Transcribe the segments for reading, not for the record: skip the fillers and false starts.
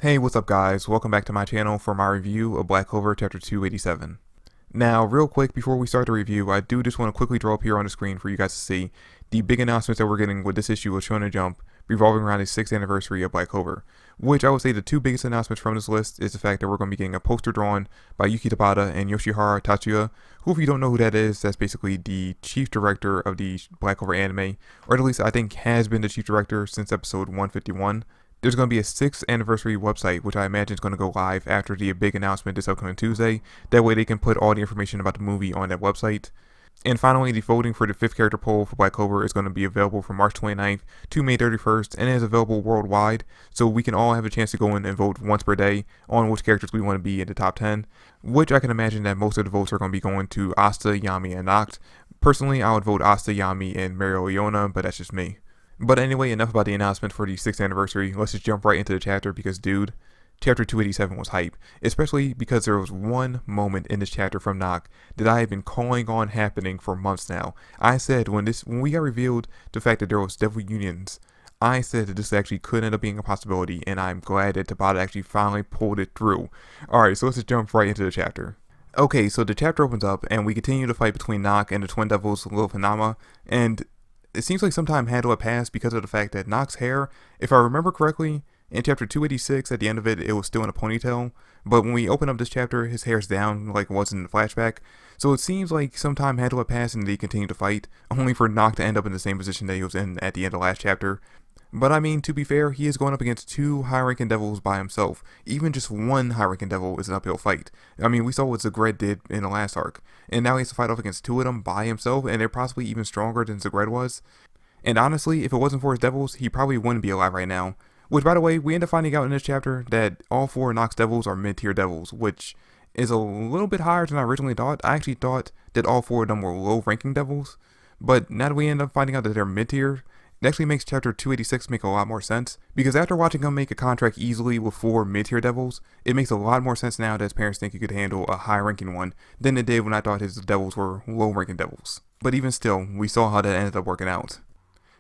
Hey, what's up guys? Welcome back to my channel for my review of Black Clover Chapter 287. Now, real quick before we start the review, I do just want to quickly draw up here on the screen for you guys to see the big announcements that we're getting with this issue of Shonen Jump revolving around the 6th anniversary of Black Clover. Which I would say the two biggest announcements from this list is the fact that we're going to be getting a poster drawn by Yuki Tabata and Yoshihara Tatsuya, who, if you don't know who that is, that's basically the chief director of the Black Clover anime, or at least I think has been the chief director since episode 151. There's going to be a 6th anniversary website, which I imagine is going to go live after the big announcement this upcoming Tuesday. That way they can put all the information about the movie on that website. And finally, the voting for the 5th character poll for Black Clover is going to be available from March 29th to May 31st, and it is available worldwide, so we can all have a chance to go in and vote once per day on which characters we want to be in the top 10, which I can imagine that most of the votes are going to be going to Asta, Yami, and Nacht. Personally, I would vote Asta, Yami, and Mario Iona, but that's just me. But anyway, enough about the announcement for the 6th anniversary. Let's just jump right into the chapter because, dude, chapter 287 was hype. Especially because there was one moment in this chapter from Nacht that I have been calling on happening for months now. I said when we got revealed the fact that there was devil unions, I said that this actually could end up being a possibility, and I'm glad that Tabata actually finally pulled it through. Alright, so let's just jump right into the chapter. Okay, so the chapter opens up, and we continue the fight between Nacht and the twin devils, Lilith and Nama, and it seems like some time had to have passed because of the fact that Nacht's hair, if I remember correctly, in chapter 286, at the end of it, it was still in a ponytail, but when we open up this chapter, his hair's down like it was in the flashback, so it seems like some time had to have passed and they continued to fight, only for Nacht to end up in the same position that he was in at the end of last chapter. But I mean, to be fair, he is going up against two high-ranking devils by himself. Even just one high-ranking devil is an uphill fight. I mean, we saw what Zagred did in the last arc, and now he has to fight off against two of them by himself, and they're possibly even stronger than Zagred was. And honestly, if it wasn't for his devils, he probably wouldn't be alive right now. Which, by the way, we end up finding out in this chapter that all four of Nacht's devils are mid-tier devils, which is a little bit higher than I originally thought. I actually thought that all four of them were low-ranking devils, but now that we end up finding out that they're mid-tier, it actually makes chapter 286 make a lot more sense, because after watching him make a contract easily with 4 mid-tier devils, it makes a lot more sense now that his parents think he could handle a high-ranking one than it did when I thought his devils were low-ranking devils. But even still, we saw how that ended up working out.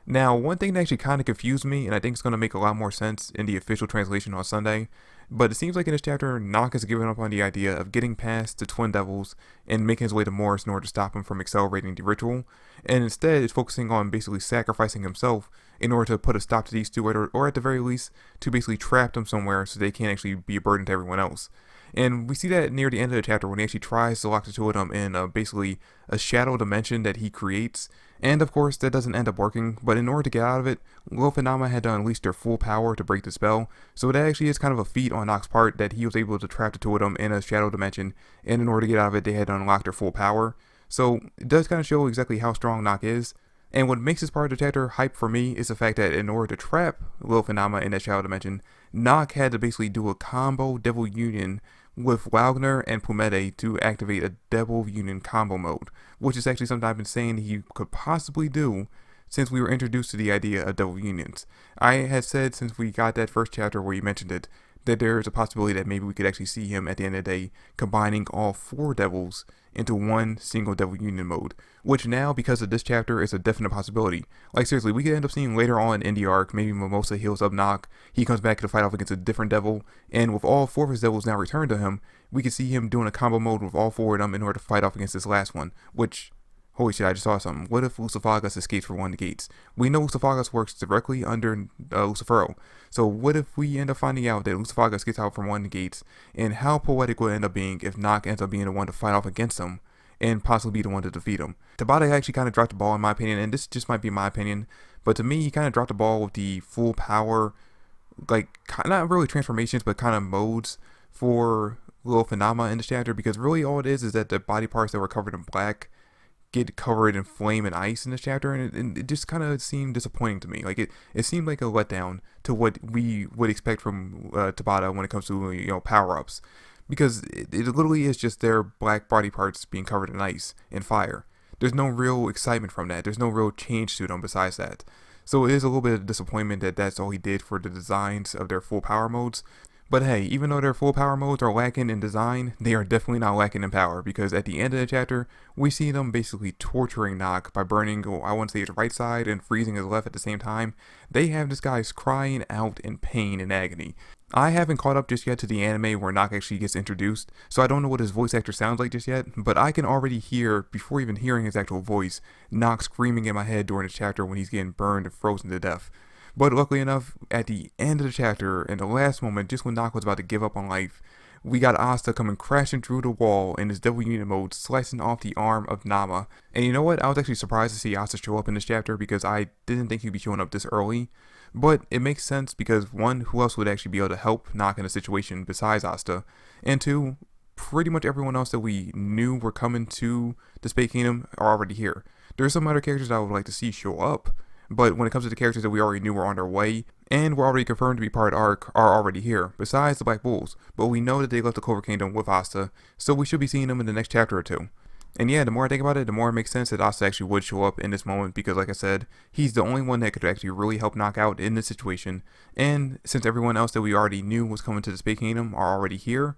Now, one thing that actually kind of confused me, and I think it's going to make a lot more sense in the official translation on Sunday, but it seems like in this chapter, Nacht has given up on the idea of getting past the twin devils and making his way to Morris in order to stop him from accelerating the ritual, and instead is focusing on basically sacrificing himself in order to put a stop to these two, or at the very least, to basically trap them somewhere so they can't actually be a burden to everyone else. And we see that near the end of the chapter when he actually tries to lock the two of them in basically a shadow dimension that he creates. And of course, that doesn't end up working, but in order to get out of it, Lilith and Nama had to unleash their full power to break the spell, so that actually is kind of a feat on Nacht's part that he was able to trap the two of them in a shadow dimension, and in order to get out of it, they had to unlock their full power. So it does kind of show exactly how strong Nacht is. And what makes this part of the chapter hype for me is the fact that in order to trap Lilith and Nama in that shadow dimension, Nacht had to basically do a combo devil union with Wagner and Pumede to activate a devil union combo mode, which is actually something I've been saying he could possibly do since we were introduced to the idea of devil unions. I had said since we got that first chapter where you mentioned it, that there's a possibility that maybe we could actually see him at the end of the day combining all 4 devils into one single devil union mode, which now, because of this chapter, is a definite possibility. Like seriously, we could end up seeing later on in the arc, maybe Mimosa heals up Nacht, he comes back to fight off against a different devil, and with all 4 of his devils now returned to him, we could see him doing a combo mode with all 4 of them in order to fight off against this last one, which, holy shit, I just saw something. What if Lucifagus escapes from one of the gates? We know Lucifagus works directly under Lucifero, so what if we end up finding out that Lucifagus gets out from one of the gates, and how poetic would it end up being if Nacht ends up being the one to fight off against him, and possibly be the one to defeat him. Tabata actually kind of dropped the ball in my opinion, and this just might be my opinion, but to me he kind of dropped the ball with the full power, like, not really transformations, but kind of modes for Lilith and Nama in this chapter, because really all it is that the body parts that were covered in black get covered in flame and ice in this chapter, and it just kind of seemed disappointing to me. Like it seemed like a letdown to what we would expect from Tabata when it comes to power-ups, because it literally is just their black body parts being covered in ice and fire. There's no real excitement from that. There's no real change to them besides that. So it is a little bit of disappointment that that's all he did for the designs of their full power modes. But hey, even though their full power modes are lacking in design, they are definitely not lacking in power, because at the end of the chapter, we see them basically torturing Nacht by burning, I want to say, his right side and freezing his left at the same time. They have this guy crying out in pain and agony. I haven't caught up just yet to the anime where Nock actually gets introduced, so I don't know what his voice actor sounds like just yet, but I can already hear, before even hearing his actual voice, Nock screaming in my head during the chapter when he's getting burned and frozen to death. But luckily enough, at the end of the chapter, in the last moment, just when Nock was about to give up on life, we got Asta coming crashing through the wall in his Devil Unit mode, slicing off the arm of Nama. And you know what? I was actually surprised to see Asta show up in this chapter because I didn't think he'd be showing up this early. But it makes sense because one, who else would actually be able to help Nock in a situation besides Asta? And two, pretty much everyone else that we knew were coming to the Space Kingdom are already here. There's some other characters I would like to see show up, but when it comes to the characters that we already knew were on their way, and were already confirmed to be part of the arc, are already here, besides the Black Bulls, but we know that they left the Clover Kingdom with Asta, so we should be seeing them in the next chapter or two. And yeah, the more I think about it, the more it makes sense that Asta actually would show up in this moment, because like I said, he's the only one that could actually really help Nock out in this situation, and since everyone else that we already knew was coming to the Space Kingdom are already here,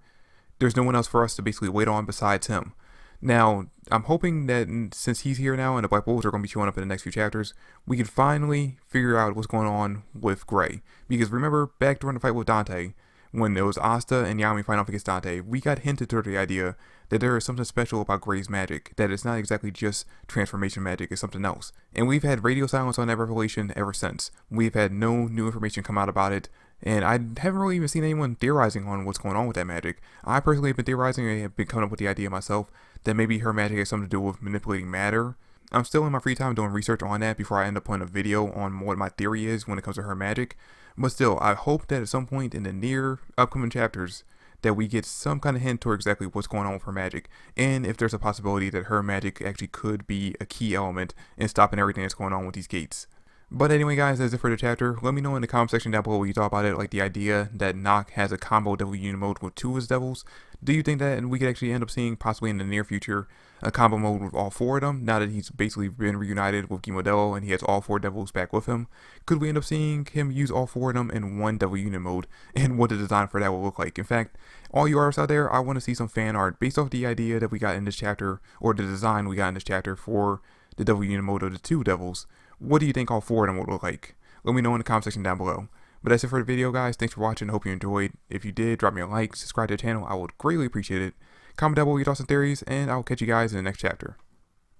there's no one else for us to basically wait on besides him. Now, I'm hoping that since he's here now and the Black Bulls are going to be showing up in the next few chapters, we can finally figure out what's going on with Gray. Because remember, back during the fight with Dante, when it was Asta and Yami fighting off against Dante, we got hinted toward the idea that there is something special about Gray's magic, that it's not exactly just transformation magic, it's something else. And we've had radio silence on that revelation ever since. We've had no new information come out about it, and I haven't really even seen anyone theorizing on what's going on with that magic. I personally have been theorizing and have been coming up with the idea myself that maybe her magic has something to do with manipulating matter. I'm still in my free time doing research on that before I end up putting a video on what my theory is when it comes to her magic. But still, I hope that at some point in the near upcoming chapters that we get some kind of hint toward exactly what's going on with her magic, and if there's a possibility that her magic actually could be a key element in stopping everything that's going on with these gates. But anyway guys, that's it for the chapter. Let me know in the comment section down below what you thought about it, like the idea that Nock has a combo Devil Unit mode with two of his devils. Do you think that we could actually end up seeing, possibly in the near future, a combo mode with all four of them, now that he's basically been reunited with Gimodello and he has all four devils back with him? Could we end up seeing him use all four of them in one Devil Unit mode, and what the design for that will look like? In fact, all you artists out there, I want to see some fan art based off the idea that we got in this chapter, or the design we got in this chapter for the Devil Unit mode of the two devils. What do you think all four of them will look like? Let me know in the comment section down below. But that's it for the video guys. Thanks for watching. I hope you enjoyed. If you did, drop me a like, subscribe to the channel. I would greatly appreciate it. Comment down below your thoughts and theories, and I will catch you guys in the next chapter.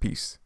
Peace.